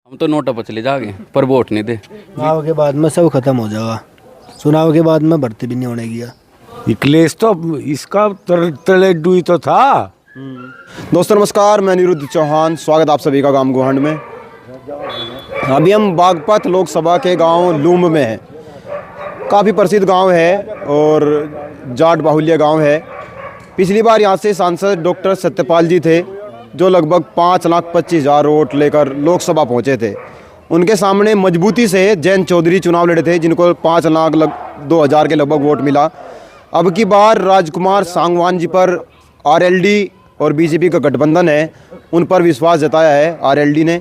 हम तो नोटा पर चले जाएंगे पर वोट नहीं दे। चुनाव के बाद में सब खत्म हो जाएगा। चुनाव के बाद में भर्ती भी नहीं होने गया। इकलेश तो इसका तले डुई तो था। दोस्तों नमस्कार, मैं निरुद्ध चौहान, स्वागत आप सभी का गांव गोहंड में। अभी हम बागपत लोकसभा के गांव लूम्ब में हैं। काफ़ी प्रसिद्ध गांव है और जाट बाहुल्य गांव है। पिछली बार यहां से सांसद डॉक्टर सत्यपाल जी थे जो लगभग 5,25,000 वोट लेकर लोकसभा पहुंचे थे। उनके सामने मजबूती से जयंत चौधरी चुनाव लड़े थे जिनको 5,02,000 के लगभग वोट मिला। अब की बार राजकुमार सांगवान जी पर आरएलडी और बीजेपी का गठबंधन है, उन पर विश्वास जताया है आरएलडी ने।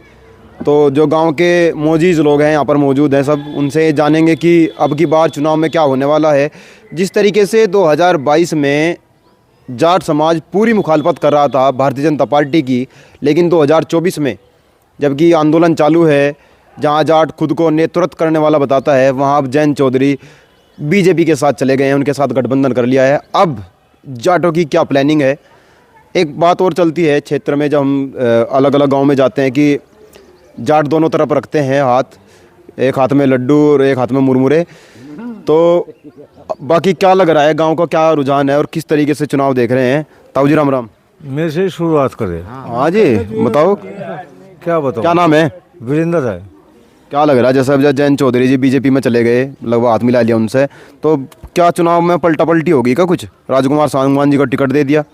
तो जो गांव के मौजूद लोग हैं यहाँ पर मौजूद हैं, सब उनसे जानेंगे कि अब की बार चुनाव में क्या होने वाला है। जिस तरीके से 2022 में जाट समाज पूरी मुखालफत कर रहा था भारतीय जनता पार्टी की, लेकिन 2024 में जबकि आंदोलन चालू है, जहाँ जाट खुद को नेतृत्व करने वाला बताता है, वहाँ अब जयंत चौधरी बीजेपी के साथ चले गए हैं, उनके साथ गठबंधन कर लिया है। अब जाटों की क्या प्लानिंग है। एक बात और चलती है क्षेत्र में, जब हम अलग अलग गांव में जाते हैं कि जाट दोनों तरफ रखते हैं हाथ, एक हाथ में लड्डू और एक हाथ में मुरमुरे। तो बाकी क्या लग रहा है, गांव का क्या रुझान है और किस तरीके से चुनाव देख रहे हैं। ताऊ जी राम राम। मेरे से शुरुआत करें। हाँ जी बताओ, क्या बताओ, क्या नाम है। वीरेंद्र है। क्या लग रहा है, जैसे अब जयंत चौधरी जी बीजेपी में चले गए, लगभग हाथ मिला लिया उनसे, तो क्या चुनाव में पलटा पलटी होगी क्या कुछ। राजकुमार सांगवान जी को टिकट दे दिया,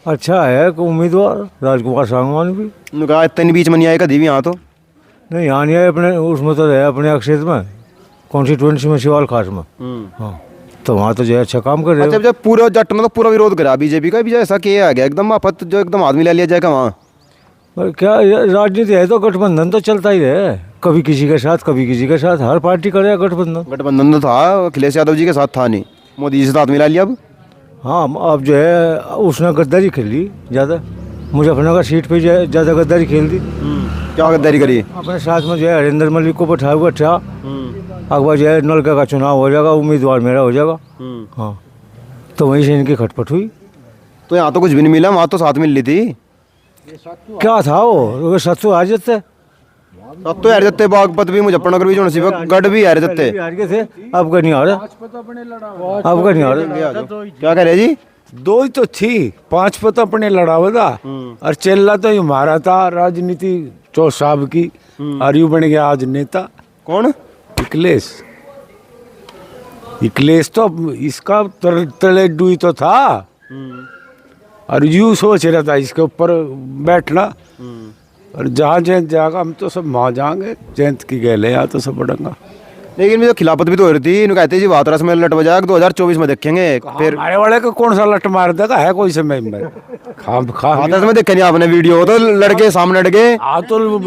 अच्छा है कि उम्मीदवार राजकुमार सांगवान भी। उन्होंने कहा इतने बीच में नहीं आएगा कभी यहाँ। तो नहीं, यहाँ नहीं है, अपने उसमें तो है अपने क्षेत्र में, कॉन्स्टिट्यूंसी में शिवाल खास में। हाँ, तो वहाँ तो जो है अच्छा काम कर रहे अच्छा, जब पूरा जट ने तो पूरा विरोध करा बीजेपी का भी, ऐसा किया गया एकदम आफत जो एकदम आदमी ले लिया जाएगा वहाँ। हो। क्या राजनीति है तो गठबंधन तो चलता ही रहे, कभी किसी के साथ कभी किसी के साथ, हर पार्टी करे गठबंधन। गठबंधन तो था, अखिलेश यादव जी के साथ था नहीं, मोदी जी से हाथ मिला लिया अब। हाँ, अब जो है उसने गद्दारी खेली ज़्यादा, मुजफ्फरनगर सीट पे ज़्यादा गद्दारी खेल दी। क्या गद्दारी करी। अपने साथ में जो है हरिंदर मलिक को बैठाया हुआ था। अकबर जो है नलका का चुनाव हो जाएगा, उम्मीदवार मेरा हो जाएगा। हाँ, तो वहीं से इनकी खटपट हुई। तो यहाँ तो कुछ भी नहीं मिला, वहाँ तो साथ मिल ली थी। क्या था वो, सत्तू हार जाते, अब तो हार जाते, बागपत भी मुजफ्फरनगर भी जो नसीब गढ़ भी हार जाते। हार गए थे, अब का नहीं हारे, अब का नहीं हारे। क्या कह रहे जी। दो ही तो थी, 5 पता अपने लड़ावा था और चेल्ला तो हमारा था राजनीति चौ साहब की, और यू बन गया आज नेता। कौन। इकलेश। इकलेश तो इसका तले डुई तो था और यूं सोच रहा था इसके ऊपर बैठना, और जहाँ जयंत जाएगा हम तो सब वहाँ जाएंगे, जयंत की गैले यहाँ तो सब बढ़ेंगा। लेकिन भी तो खिलाफत भी तो हो रही थी, इन्होंने कहते जी हाथरस में लट बजाया 2024 में देखेंगे। फिर हमारे वाले को कौन सा लट मार देगा, है कोई समय में हाथरस में देखे नहीं आपने वीडियो, तो लड़के सामने लड़के। हाँ, तो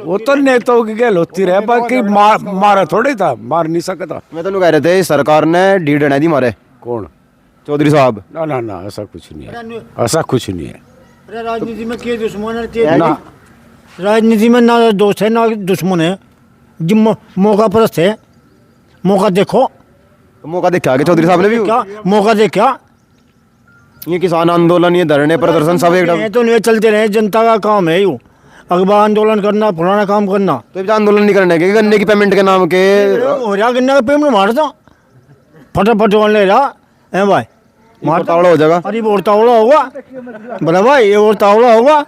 वो तो नेताओं की गैल होती रहे, बाकी मारा थोड़ी था, मार नहीं सकता। मैं तो कह रहे थे सरकार ने डी डना दी मारे। कौन। चौधरी साहब। ना ना ना, ऐसा कुछ नहीं है, ऐसा कुछ नहीं है। अरे राजनीति में क्या दुश्मन है ना, राजनीति में ना दोस्त है ना दुश्मन है, जिम मौका परस्त है। मौका देखो, तो मौका देखा आगे चौधरी साहब ने भी। क्या मौका देखा, ये किसान आंदोलन, ये धरने प्रदर्शन सब एकदम तो नहीं चलते रहे, जनता का काम है यू, अखबार आंदोलन करना, पुराना काम करना। तो आंदोलन नहीं करने के, गन्ने की पेमेंट के नाम के हो रहा, गन्ने का पेमेंट मार दो फटाफट ले रहा है भाई, तावड़ा हो जाएगा। अरे और तावड़ा होगा बोला भाई, ये और तावड़ा होगा।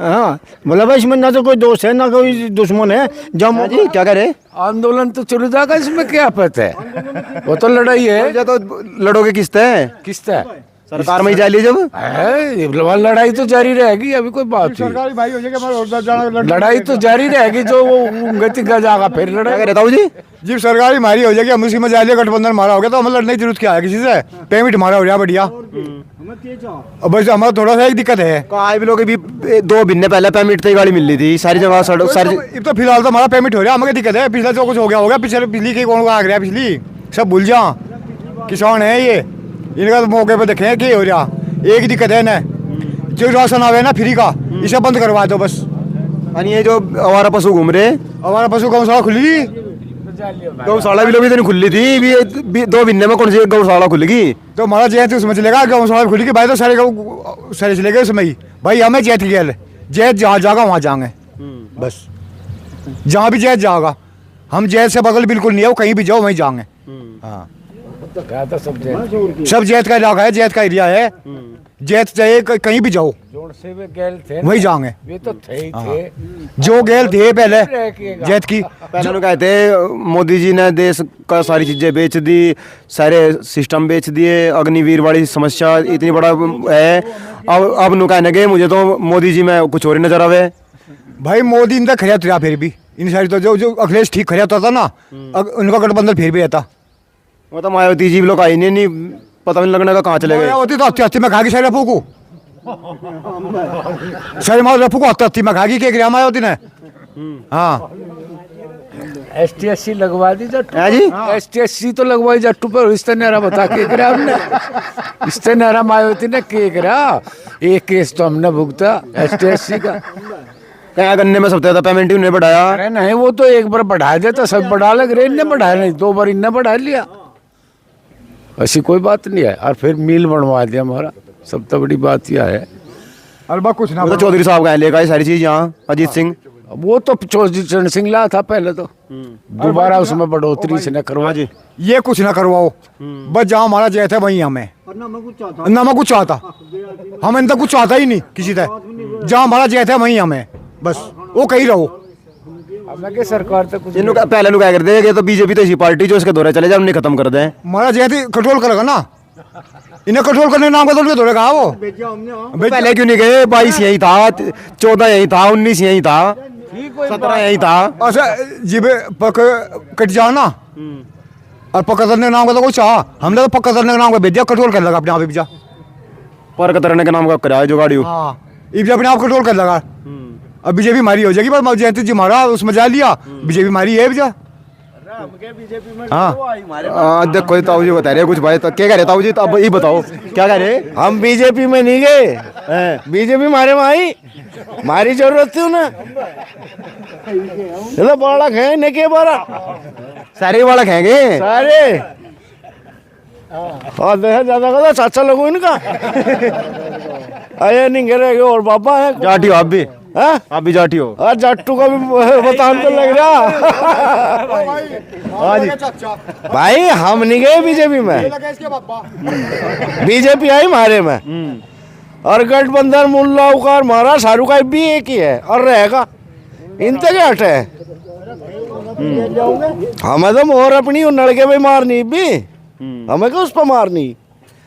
हाँ बोला भाई, इसमें ना तो कोई दोस्त है ना कोई दुश्मन है। जब जी क्या करे, आंदोलन तो चल जाएगा, इसमें क्या पता है, वो तो लड़ाई है। तो लड़ोगे किस्त है, किस्त है सरकार में ही जा ली जब है, लड़ाई तो जारी रहेगी, अभी कोई बात नहीं, लड़ाई तो जारी रहेगी, जो वो गति का जाएगा फिर लड़ाई। रहता हूँ जी। जी सरकारी हमारी हो जाएगी, हम उसी में जा लिया, गठबंधन हमारा हो गया तो हमें लड़ने की जरूरत क्या है किसी से, पेमेंट हमारा हो गया बढ़िया। अब बस हमारा थोड़ा सा एक दिक्कत है, कहा भी लोग भी 2 महीने पहले पेमेंट से गाड़ी मिल रही थी सारी जगह सड़क सारी। तो फिलहाल तो हमारा पेमेंट हो रहा है, हमें दिक्कत है, पिछला जो कुछ हो गया पिछले पिछली की कौन आ गया, पिछली सब भूल जा, किसान है ये, इनका तो मौके पर देखें क्या हो रहा। एक दिक्कत है ना, जो राशन आवे ना फ्री का, इसे बंद करवा दो बस। ये जो आवारा पशु घूम रहे, हमारा पशु गौशाला खुली, गौशाला भी लोग तो नहीं खुली थी, भी 2 महीने में कौन सी गौशाला खुलेगी। तो हमारा जैत उसमें चलेगा, गौशाला खुली भाई, तो सारे सारे चलेगा उसमें ही भाई, हमें जैत लिया जैत जहाँ जाएगा वहाँ जाएंगे बस। जहाँ भी जैत जाएगा, हम जैत से बगल बिल्कुल नहीं है, वो कहीं भी जाओ वहीं जाएंगे। हाँ तो क्या था सब जैत सब जैत का इलाका है, जैत का एरिया है, जैत चाहे कहीं भी जाओ जोड़ से वे गैल थे वहीं जाएंगे। वे तो थे ही थे जो गेल थे पहले जैत की, पहले उन्होंने कहते मोदी जी ने देश का सारी चीज़ें बेच दी, सारे सिस्टम बेच दिए, अग्निवीर वाली समस्या इतनी बड़ा है। अब नु कहने गए मुझे तो मोदी जी में कुछ और ही नजर आवे। भाई मोदी इनका खरिया था फिर भी, इन साइड तो जो अखिलेश ठीक खरिया था ना, उनका गठबंधन फिर भी रहता। वो तो मायावती जी भी लोग आई नहीं, पता नहीं लगने का कहाँ चले गए। होती तो हत्ती में खागी सारे रफू को, सारे माल रफू को हत्ती में खागी के ग्राम आया होती ने। हाँ ST-SC लगवा दी जट्टू है जी? ST-SC तो लगवाई जट्टू पर इस्तेनारा बता के करा हमने, इस्तेनारा मायावती ने के करा, एक केस तो हमने भुगता ST-SC का। क्या गन्ने में सबसे ज्यादा पेमेंट ही उन्हें बढ़ाया। अरे नहीं, वो तो एक बार बढ़ा देता, सब बढ़ा लग रहे, इनने बढ़ाया नहीं, 2 बार इनने बढ़ा लिया, ऐसी कोई बात नहीं है। और फिर मिल बनवा दिया हमारा, सब तो बड़ी बात यह है। अलबा कुछ ना, वो तो चौधरी साहब का लेगा ये सारी चीज यहाँ, अजीत सिंह। वो तो चौधरी चरण सिंह ला था पहले, तो दोबारा उसमें बढ़ोतरी से न करवा जी। ये कुछ ना करवाओ, बस जहाँ हमारा जैत है वहीं हमें, ना मैं कुछ चाहता, हम इनका कुछ चाहता ही नहीं किसी तरह, जहाँ हमारा जैत है वहीं हमें, बस वो कहीं रहो। अब सरकार तो कुछ इनको पहले लोग क्या करते हैं, तो बीजेपी तो ऐसी पार्टी जो इसके दौरे चले जाए उन्हें खत्म कर दें। हमारा जैत कंट्रोल करेगा ना, इन्हें कंट्रोल करने नाम का तो दौरे कहा वो। पहले क्यों नहीं गए? 22 यही था, 14 यही था, 19 यही था, 17 यही था। अच्छा जिबे पक कट जाओ ना, और पक्का करने नाम का तो कुछ चाह, हमने तो पक्का करने का नाम का भेज दिया, कंट्रोल कर लगा अपने आप ही। पर कतरने के नाम का कराया जो गाड़ी। हाँ ये अपने आप कंट्रोल कर लगा। अब बीजेपी मारी हो जाएगी, पर जयंती जी मारा उसमें जा लिया, बीजेपी मारी है भैया। हाँ देखो ताऊ जी बता रहे कुछ भाई, तो क्या कह रहे ताऊ जी? तो अब ये बताओ क्या कह रहे? हम बीजेपी में नहीं गए, बीजेपी मारे में आई, मारी जरूरत थी उन्हें, ये बड़ा खाए ने के बारा सारे वाला खाएंगे सारे, और देखा ज्यादा कदा चाचा लोगों इनका आया नहीं गिरेगे, और बाबा है जाटी हो आप भी? हाँ? आप भी जाटी हो? और जट्टू का भी बतान तो लग रहा। हाँ जी भाई हम नहीं गए बीजेपी में, बीजेपी आई मारे में, और गठबंधन मुल्ला उकार मारा, शाहरुख का भी एक ही है और रहेगा, इनते क्या हटे है। हमें तो मोहर अपनी नलके पे मारनी भी, हमें क्या उस पर मारनी।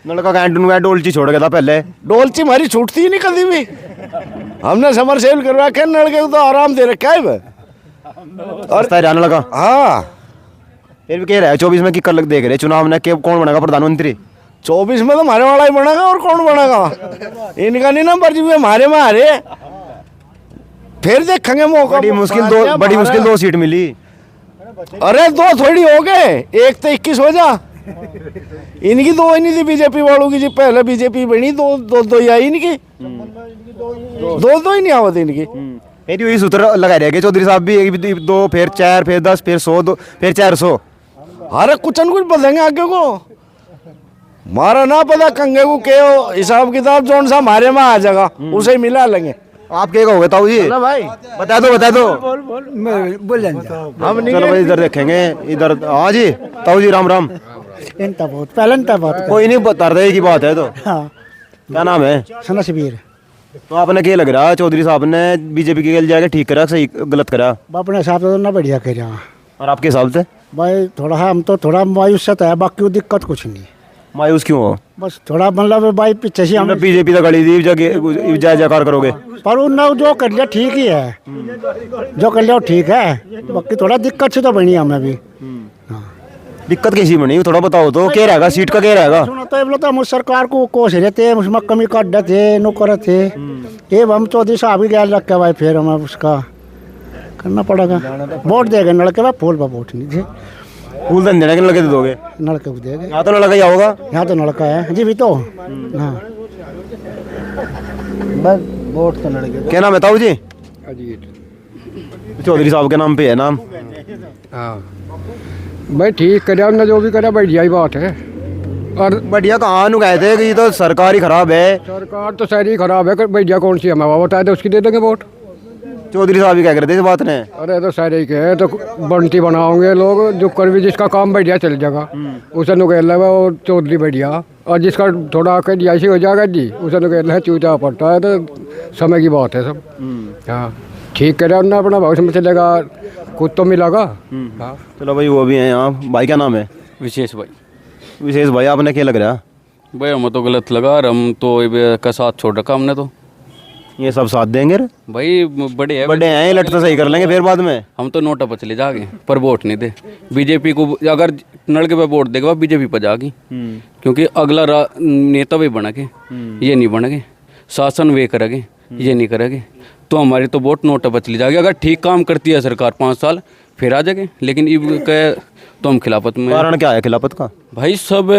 लड़का का डोलची छोड़ गया था पहले, डोलची हमारी छूटती ही नहीं कभी भी, हमने समर सेल करवा के नलके को तो आराम दे रखा है। और जाने लगा। हाँ फिर भी कह रहा है 24 में की कर देख रहे चुनाव में के कौन बनेगा प्रधानमंत्री? 24 में तो हमारे वाला ही बनेगा, और कौन बनेगा? इनका नहीं नंबर जी हमारे में आ रहे, फिर देखेंगे मौका। बड़ी मुश्किल 2 सीट मिली। अरे 2 थोड़ी हो गए, एक तो 21 हो जा, इनकी 2 ही नहीं थी बीजेपी वालों की जी, पहले बीजेपी बनी 2 ही आई इनकी, 2 ही नहीं आवत इनकी। फिर वही सूत्र लगा रहे चौधरी साहब भी, 1 2 फिर 4 फिर 10 फिर 100 फिर 400। अरे कुछ न कुछ बदलेंगे आगे को, मारा ना पता कंगे को के हिसाब किताब जो सा हमारे में आ जाएगा उसे ही मिला लेंगे। आप क्या कहोगे ताऊ जी? भाई बता दो। बोल हम नहीं चलो भाई इधर देखेंगे इधर। हाँ जी ताऊ जी राम राम। कोई नहीं बता रहे की बात है तो। क्या नाम है? सना शबीर। तो आपने क्या लग रहा चौधरी साहब ने बीजेपी के जाके ठीक करा सही गलत करा? अपने हिसाब से तो ना बढ़िया कर रहा और आपके हिसाब से? भाई थोड़ा हम तो थोड़ा मायूस है, बाकी वो दिक्कत कुछ नहीं। मायूस क्यों हो? बस थोड़ा मतलब भाई पीछे से हम बीजेपी तो गड़ी दी जय जयकार करोगे, पर उन जो कर लिया ठीक ही है, जो कर लिया वो ठीक है, बाकी थोड़ा दिक्कत से तो बनी हमें भी। दिक्कत कैसी बनी थोड़ा बताओ तो। क्या रहेगा सीट का, क्या रहेगा? सुनो तो ये बोला तो हम उस सरकार को कोस रहे थे, उसमें कमी काट थे नो करे थे, ये हम चौधरी साहब ही गैल रखे भाई, फिर हमें उसका करना पड़ेगा। वोट देगा नलके भाई, फूल पर वोट नहीं थे, फूल धन देने के लगे दे दोगे? नलके को देगा, यहाँ तो लड़का ही होगा। यहाँ तो नलका है जी भी तो। हाँ बस वोट तो नलके। क्या नाम है ताऊ जी? चौधरी साहब के नाम पे है नाम। हाँ भाई ठीक करे ना, जो भी करे बढ़िया ही बात है। और बढ़िया कहाँ नु कहते कि तो सरकार ही खराब है। सरकार तो सारी खराब है, बढ़िया कौन सी हमें बता दे उसकी दे देंगे वोट। चौधरी साहब भी क्या करते इस बात ने? अरे तो सारे ही कहे तो बंटी बनाओगे लोग, जो कर भी जिसका काम बढ़िया चल जाएगा उसे नुकेल है और चौधरी बढ़िया, और जिसका थोड़ा ऐसी हो जाएगा जी उसे नुकेल है चूचा पड़ता है। तो समय की बात है सब। हाँ ठीक करे उन्होंने अपना भविष्य में चलेगा, कुछ तो मिलेगा। हाँ चलो भाई वो भी हैं यहाँ। भाई क्या नाम है? विशेष भाई। विशेष भाई आपने क्या लग रहा? भाई हमें तो गलत लगा और हम तो ये का साथ छोड़ रखा हमने तो। ये सब साथ देंगे रे? भाई बड़े हैं, बड़े हैं, लट तो सही कर लेंगे फिर बाद में। हम तो नोटा पर चले जागे पर वोट नहीं दे। बीजेपी को अगर नलके पे वोट देगा बीजेपी पर जागी, क्योंकि अगला नेता भी बना के ये नहीं बनेंगे, शासन वे करेंगे ये नहीं करेंगे, तो हमारी तो वोट नोटा पर चली जाएगी। अगर ठीक काम करती है सरकार 5 साल फिर आ जाएंगे, लेकिन इब कहे तो हम खिलाफत में। कारण क्या है खिलाफत का? भाई सब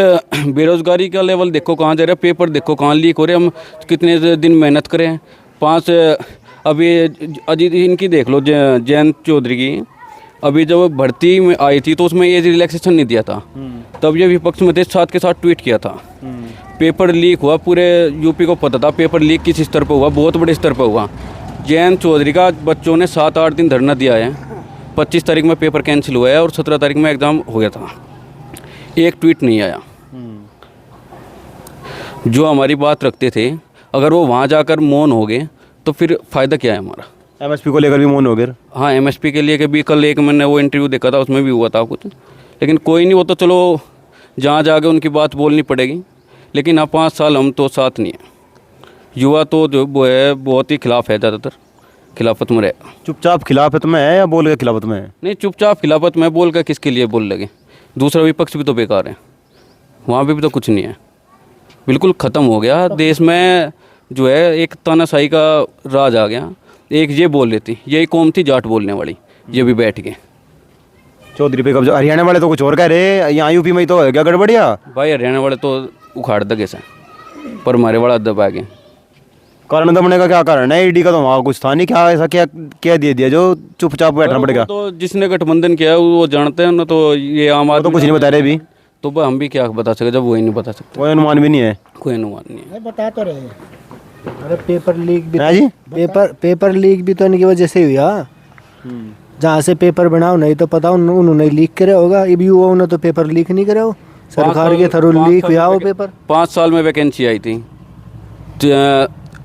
बेरोजगारी का लेवल देखो कहाँ जा रहा है, पेपर देखो कहाँ लीक हो रहे हैं। हम कितने दिन मेहनत करें, 5 अभी अजीत इनकी देख लो जयंत चौधरी की, अभी जब भर्ती में आई थी तो उसमें एज रिलैक्सेशन नहीं दिया था, तब ये विपक्ष में थे, साथ के साथ ट्वीट किया था। पेपर लीक हुआ, पूरे यूपी को पता था पेपर लीक किस स्तर पर हुआ, बहुत बड़े स्तर पर हुआ। जयंत चौधरी का बच्चों ने 7-8 दिन धरना दिया है, 25 तारीख में पेपर कैंसिल हुआ है और 17 तारीख में एग्ज़ाम हो गया था, एक ट्वीट नहीं आया। जो हमारी बात रखते थे अगर वो वहाँ जाकर मौन हो गए तो फिर फ़ायदा क्या है हमारा? एमएसपी को लेकर भी मौन हो गए। हाँ एमएसपी के लिए कि भी कल एक मैंने वो इंटरव्यू देखा था उसमें भी हुआ था कुछ, लेकिन कोई नहीं, वो तो चलो जहाँ जाके उनकी बात बोलनी पड़ेगी, लेकिन हाँ 5 साल हम तो साथ नहीं है। युवा तो जो वो है बहुत ही खिलाफ है, ज़्यादातर खिलाफत में रहेगा। चुपचाप खिलाफत में है या बोल के खिलाफत में है? नहीं चुपचाप खिलाफत में, बोल कर किसके लिए बोल लगे। दूसरा विपक्ष भी तो बेकार है, वहाँ पे भी तो कुछ नहीं है, बिल्कुल ख़त्म हो गया देश में जो है, एक तानाशाही का राज आ गया। एक ये बोल लेती, यही कौम थी जाट बोलने वाली, ये भी बैठ गए। चौधरी पे कब्जा, हरियाणा वाले तो कुछ और कह रहे, यहाँ यूपी में ही तो है क्या गड़बड़िया? भाई हरियाणा वाले तो उखाड़ दगे से, पर हमारे वाला दबा गए। कारण दबने का क्या कारण है? ईडी का तो वहाँ कुछ था नहीं, क्या ऐसा क्या दे दिया जो चुपचाप बैठना पड़ेगा? तो जिसने गठबंधन किया वो जानते हैं ना, तो ये आम आदमी तो कुछ नहीं बता रहे अभी, तो हम भी क्या बता सकते जब वही नहीं बता सकते, कोई अनुमान भी नहीं है। कोई अनुमान नहीं है। बता तो रहे। अरे पेपर लीक भी है जी? पेपर लीक भी तो इनकी वजह से हुआ। जहाँ से पेपर बनाओ नहीं तो पता उन्होंने लीक करे होगा, ये भी युवाओं ने तो पेपर लीक नहीं करे हो, सरकार के थ्रू लीक हुआ वो पेपर। 5 साल में वैकेंसी आई थी,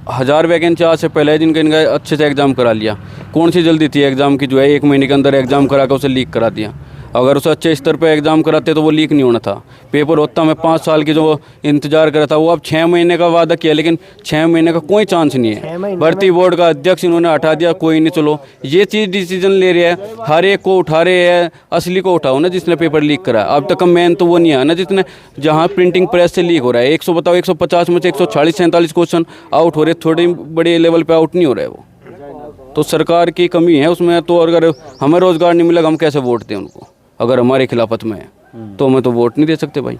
1000 वैकेंसी आज से पहले जिनका इनका अच्छे से एग्ज़ाम करा लिया। कौन सी जल्दी थी एग्ज़ाम की, जो है 1 महीने के अंदर एग्ज़ाम करा कर उसे लीक करा दिया। अगर उसे अच्छे स्तर पे एग्ज़ाम कराते तो वो लीक नहीं होना था। पेपर होता मैं 5 साल की जो इंतजार करा था, वो अब 6 महीने का वादा किया, लेकिन 6 महीने का कोई चांस नहीं है। भर्ती बोर्ड का अध्यक्ष इन्होंने हटा दिया, कोई नहीं। चलो ये चीज़ डिसीजन ले रहे हैं, हर एक को उठा रहे हैं, असली को उठाओ ना जिसने पेपर लीक करा। अब तक का मेन तो वो नहीं है ना जिसने, जहाँ प्रिंटिंग प्रेस से लीक हो रहा है। 150 में से 140-47 क्वेश्चन आउट हो रहे, थोड़े बड़े लेवल पर आउट नहीं हो रहा है वो। तो सरकार की कमी है उसमें। तो अगर हमें रोज़गार नहीं मिलेगा हम कैसे वोट दें उनको? अगर हमारे खिलाफत में है तो हमें तो वोट नहीं दे सकते भाई।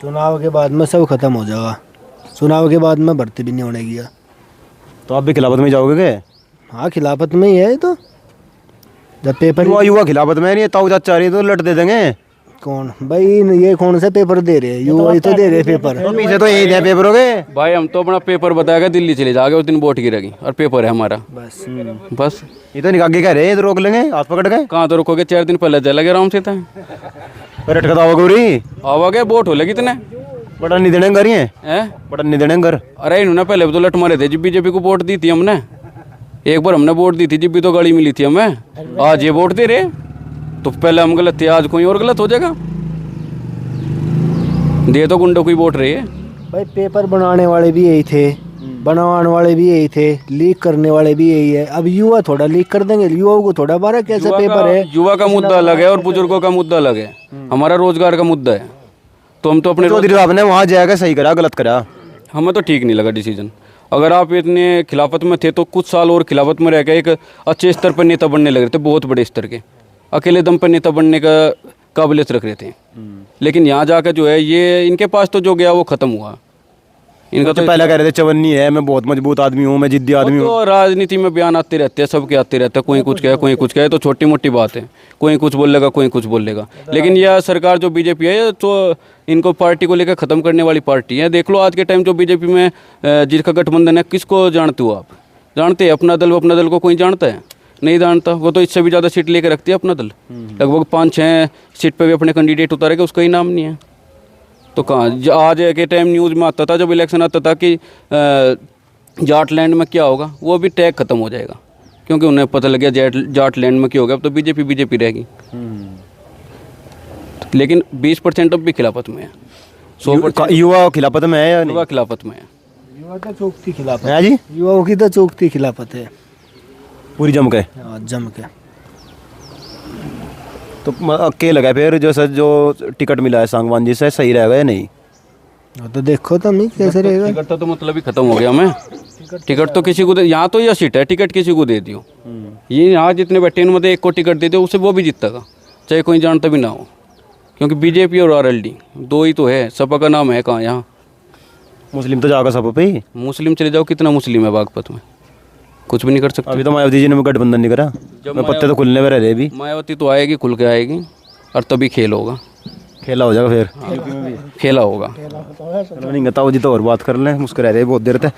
चुनाव के बाद में सब खत्म हो जाएगा, चुनाव के बाद में भर्ती भी नहीं होने की। तो आप भी खिलाफत में जाओगे क्या? हाँ खिलाफत में ही है तो, जब पेपर युवा खिलाफत में नहीं है, ताऊ चाचा रही तो लट दे देंगे। कौन भाई ये कौन सा पेपर दे रहे हैं? युवा ही तो दे रहे पेपर। तो पीछे तो यही दे पेपर हो गए भाई। हम तो अपना पेपर बताएगा दिल्ली चले जाओगे, उस दिन वोट गिरेगी और पेपर है हमारा बस। ये तो निकाल के कह रहे हैं, तो रोक लेंगे, हाथ पकड़ गए। कहाँ तो रुकोगे? 4 दिन पहले चला गया आराम से था। आवागे वोट हो लगी इतने बटन नहीं देने घर ही है, बटन नहीं देने घर। अरे इन्होंने पहले भी तो लट मारे थे जब बीजेपी को वोट दी थी हमने। एक बार हमने वोट दी थी जब भी तो गाड़ी मिली थी हमें। आज ये वोट दे रहे, तो पहले हम गलत थे, आज कोई और गलत हो जाएगा। दे तो गुंडों को ही वोट रही है भाई। पेपर बनाने वाले भी यही थे, बनवाने वाले भी यही थे, लीक करने वाले भी यही है। अब युवा थोड़ा लीक कर देंगे, युवाओं को थोड़ा बारह कैसे पेपर है। युवा का मुद्दा अलग है और बुजुर्गों का मुद्दा अलग है, हमारा रोजगार का मुद्दा है। तो हम तो अपने चौधरी साहब ने वहाँ जाकर सही करा गलत करा? हमें तो ठीक नहीं लगा डिसीजन। अगर आप इतने खिलाफत में थे तो कुछ साल और खिलाफत में रह के एक अच्छे स्तर पर नेता बनने लग रहे थे, बहुत बड़े स्तर के, अकेले दम पर नेता बनने का काबिलियत रख रहे थे। लेकिन यहाँ जाकर जो है ये इनके पास तो जो गया वो खत्म हुआ। इनका तो पहले कह रहे थे चवन्नी है, मैं बहुत मजबूत आदमी हूँ, मैं जिद्दी आदमी हूँ। तो राजनीति में बयान आते रहते हैं, सबके आते रहते हैं, कोई कुछ कहे कोई कुछ कहे, तो छोटी मोटी बात है, कोई कुछ बोलेगा कोई कुछ बोलेगा। लेकिन यह सरकार जो बीजेपी है तो इनको पार्टी को लेकर ख़त्म करने वाली पार्टी है। देख लो आज के टाइम जो बीजेपी में जिसका गठबंधन है, किसको जानते हो आप? जानते हैं अपना दल, वो अपना दल को कोई जानता है? नहीं जानता। वो तो इससे भी ज़्यादा सीट लेकर रखती है अपना दल, लगभग 5-6 सीट पे भी अपने कैंडिडेट उतारेगा, उसका ही नाम नहीं है। तो कहाँ आज के टाइम न्यूज़ में आता था, जब इलेक्शन आता था कि जाटलैंड में क्या होगा, वो भी टैग खत्म हो जाएगा, क्योंकि उन्हें पता लग गया जाटलैंड में क्या होगा। अब तो बीजेपी रहेगी। लेकिन 20% अब भी खिलाफत में है, 100% युवा खिलाफत में है या नहीं? युवा खिलाफत में है। युवा तो चौकती खिलाफत है जी, युवाओं की तो चौकती खिलाफत है पूरी जम के। जम के। तो क्या लगा फिर जो सर जो टिकट मिला है सांगवान जी से, सही रहेगा या नहीं? तो देखो तो नहीं कैसे रहेगा। टिकट तो मतलब ही खत्म हो गया। मैं टिकट तो किसी को दे, यहाँ तो यह सीट है, टिकट किसी को दे दियो। ये यहाँ जितने बैठे इनमें एक को टिकट दे दो, उसे वो भी जीतेगा, चाहे कोई जानता भी ना हो, क्योंकि बीजेपी और आरएलडी दो ही तो है। सपा का नाम है कहाँ यहाँ? मुस्लिम तो जाएगा सब पे ही। मुस्लिम चले जाओ, कितना मुस्लिम है बागपत में, कुछ भी नहीं कर सकते। अभी तो मायावती जी ने गठबंधन नहीं करा, पत्ते तो खुलने में रहे भी। मायावती तो आएगी, खुल के आएगी, और तभी खेल होगा, खेला हो जाएगा फिर। खेला होगा। चलो नहीं ताऊ जी तो और बात कर लें, मुस्कुरा रहे बहुत देर तक।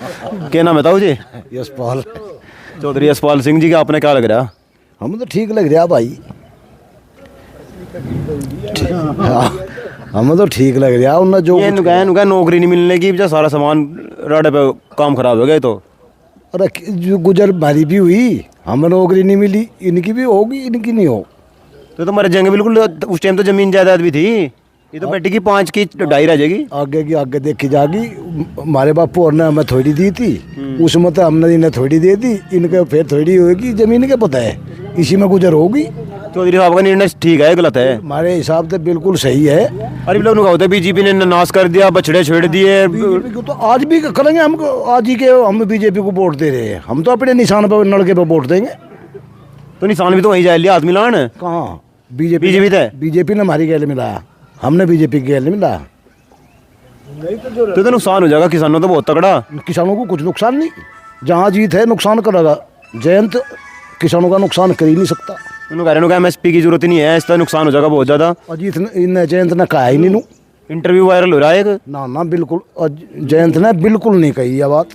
क्या नाम है ताऊ जी? यशपाल। चौधरी यशपाल सिंह जी का आपने क्या लग रहा? हम तो ठीक लग रहा भाई, हमें तो ठीक लग रहा। उन्हें जो नुका नौकरी नहीं मिलने की वजह सारा सामान राडे पे काम खराब हो गया। तो अरे जो गुजर भारी भी हुई, हमें नौकरी नहीं मिली, इनकी भी होगी, इनकी नहीं हो तो मर जाएंगे बिल्कुल। उस टाइम तो जमीन जायदाद भी थी, ये तो बेटी की 5 की 2.5 रह जाएगी। आगे की आगे देखी जाएगी। हमारे बापू और ने हमें थोड़ी दी थी, उसमें तो हमने इन्हें थोड़ी दे दी, इनके फिर थोड़ी होगी। जमीन के पता है, इसी में गुजर होगी। चौधरी साहब का निर्णय ठीक है गलत है? हमारे हिसाब से बिल्कुल सही है। अरे लोग होते बीजेपी ने नाश कर दिया, बछड़े छोड़ दिए। बीजेपी को तो आज भी करेंगे, हमको आज ही के हम बीजेपी को वोट दे रहे हैं। हम तो अपने निशान पर नलके पर वोट देंगे। तो निशान भी तो वहीं जाए लिया आदमी लान कहाँ बीजेपी ने हमारी गैल मिलाया, हमने बीजेपी की गैल मिलाया। तो नुकसान हो जाएगा किसानों तो बहुत तगड़ा। किसानों को कुछ नुकसान नहीं, जहाँ जीत है नुकसान करेगा। जयंत किसानों का नुकसान कर ही नहीं सकता। उन्होंने MSP की जरूरत ही नहीं है, इसका नुकसान हो जाएगा बहुत ज़्यादा। अजीत ने जयंत ने कहा ही नहीं। इंटरव्यू वायरल हो रहा है ना बिल्कुल जयंत ने बिल्कुल नहीं कही यह बात,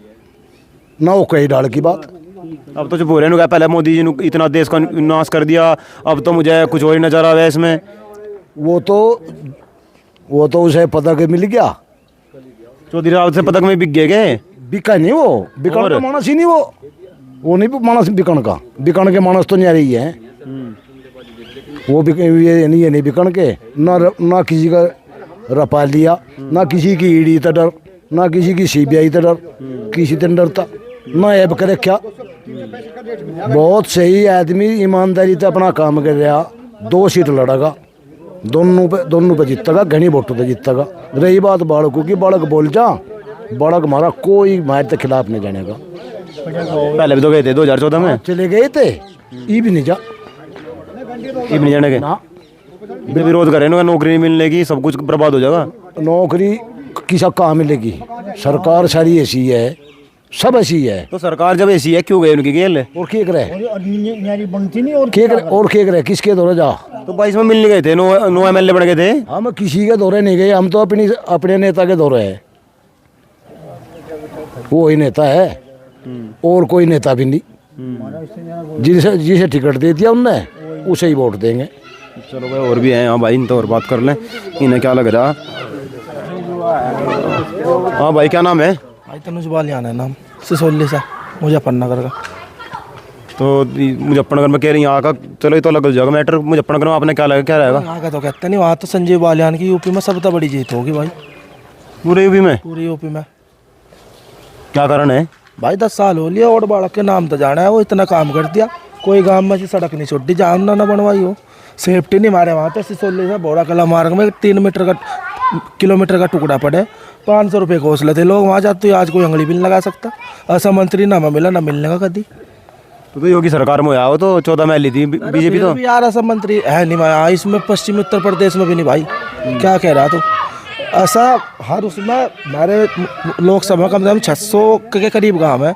ना वो कही डाल की बात। अब तो चुप हो रहे हैं, पहले मोदी जी ने इतना देश का नाश कर दिया, अब तो मुझे कुछ और ही नजर आ रहा है इसमें। वो तो उसे पदक मिल गया, चौधरी रावत से पदक में बिक गए। बिका नहीं वो, बिकन का मानस ही नहीं वो नहीं मानस बिकन का। बिकन के मानस तो नहीं आ रही है वो। ये नहीं बिकन के, ना किसी का रपा लिया, ना किसी की ईडी का डर, ना किसी की CBI का डर, किसी से डरता ना ऐब करे क्या। बहुत सही आदमी ईमानदारी से अपना काम कर रहा। 2 सीट लड़ेगा, दोनों पे जीतेगा, घनी वोटों पे जीतेगा। रही बात बालकों की, बालक बोल जा, बालक हमारा कोई हमारे के खिलाफ नहीं जानेगा। पहले भी तो गए थे 2014 में, चले गए थे, ये भी नहीं जा, ये भी नहीं जाने के ना। विरोध कर रहे हैं, नौकरी नहीं मिलने की, सब कुछ बर्बाद हो जाएगा। नौकरी किसा कहाँ मिलेगी? सरकार सारी ऐसी है, सब ऐसी है। तो सरकार जब ऐसी है क्यों गए उनकी गेल? और क्या करे, और क्या करे, किसके दौरे जा? तो 22 में मिलने गए थे, 9 MLA बन गए थे। हम किसी के दौरे नहीं गए, हम तो अपने नेता के दौरे हैं। वो ही नेता है और कोई नेता भी नहीं। जिसे टिकट दे दिया उनने, उसे ही वोट देंगे। चलो भाई, और भी हैं हाँ भाई, इन तो और बात कर लें, इन्हें क्या लग रहा। हाँ भाई, क्या नाम है? भाई तनुज बालियान है नाम, सिसोली से, मुजफ्फरनगर का। तो मुजफ्फरनगर में कह रही यहाँ का, चलो ये तो अलग जगह मैटर। मुजफ्फरनगर में आपने क्या लगा, क्या रहेगा? यहाँ का तो कहते नहीं, वहाँ तो संजीव बालियान की यूपी में सबसे बड़ी जीत होगी भाई। पूरे यूपी में? पूरी यूपी में। क्या कारण है भाई? 10 साल हो लिया, और बालक के नाम तो जाना है, वो इतना काम कर दिया। कोई गांव में से सड़क नहीं छोड़ी जहाँ ना बनवाई हो। सेफ्टी नहीं मारे वहाँ पे। सिसोली से बोरा कला मार्ग में 3 किलोमीटर का टुकड़ा पड़े, 500 रुपये का हौसले थे लोग वहाँ जाते। आज कोई अंगली भी नहीं लगा सकता। ऐसा मंत्री ना मिला, ना मिलने का कभी। तो योगी सरकार में आया हो तो 14 में ली थी बीजेपी तो यार, ऐसा मंत्री है नहीं भाई इसमें। पश्चिमी उत्तर प्रदेश में भी नहीं भाई, क्या कह रहा तू? ऐसा हर उसमें हमारे लोकसभा कम से कम 600 के करीब गांव है।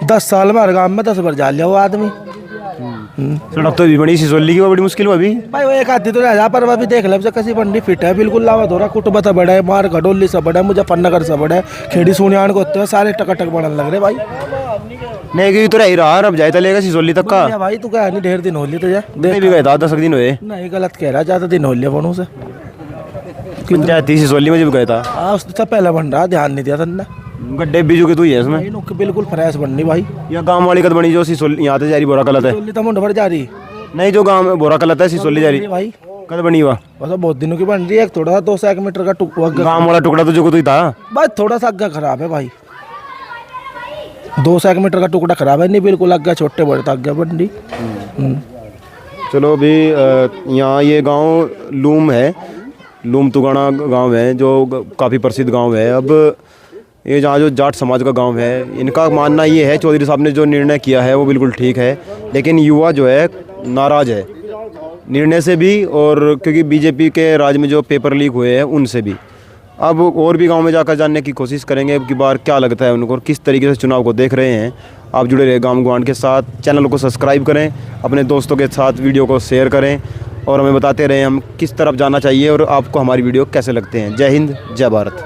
10 साल में हर गांव में 10 बार जा लिया वो आदमी। सड़क तो भी बड़ी सिसोली की, वो बड़ी मुश्किल में भी भाई। वो एक आदमी तो रह जा, पर अभी देख ले कसी बंडी फिट है बिल्कुल। लावा धोरा कुटुंबा से बड़ा है, मार घडोली से बड़ा है, मुजफ्फरनगर से बड़ा है, खेड़ी सोनियान को होते हैं सारे टकाटक बनने लग रहे भाई। नहीं कि तो रह ही रहा, अब जाए चलेगा सिसोली तक का। भाई तू क्या नहीं, ढेर दिन हो लिए तुझे मैं भी गया था 10 दिन हुए। नहीं गलत कह रहा, ज्यादा दिन हो लिए बनू से। पंचायती सिसोली में जब गया था। हाँ उससे पहले बन रहा, ध्यान नहीं दिया तुमने। गड्ढे बीजू के तू ही है इसमें। नहीं नुक बिल्कुल फ्रेश बननी भाई। या गांव वाली कद बनी जो सिसोली यहाँ से जा रही बोरा कलत है। सिसोली तो मुंड भर जा रही। नहीं जो गांव में बोरा कलत है सिसोली जा रही भाई कद बनी हुआ। बस बहुत दिनों की बन रही है। थोड़ा सा 200 मीटर का टुकड़ा, गांव वाला टुकड़ा तो जो तो ही था। बस थोड़ा सा अग्गा खराब है भाई, 200 मीटर का टुकड़ा खराब है, नहीं बिल्कुल अग्गा छोटे बड़े था अग्गा बन रही। चलो अभी यहाँ ये गांव लूम है, लूम तुगाना गांव है जो काफ़ी प्रसिद्ध गांव है। अब ये जहाँ जो जाट समाज का गांव है, इनका मानना ये है चौधरी साहब ने जो निर्णय किया है वो बिल्कुल ठीक है, लेकिन युवा जो है नाराज़ है निर्णय से भी, और क्योंकि बीजेपी के राज में जो पेपर लीक हुए हैं उनसे भी। अब और भी गांव में जाकर जानने की कोशिश करेंगे अब की बार क्या लगता है उनको और किस तरीके से चुनाव को देख रहे हैं। आप जुड़े रहे गांव गुआंढ के साथ, चैनल को सब्सक्राइब करें, अपने दोस्तों के साथ वीडियो को शेयर करें और हमें बताते रहें हम किस तरफ जाना चाहिए और आपको हमारी वीडियो कैसे लगते हैं। जय हिंद, जय भारत।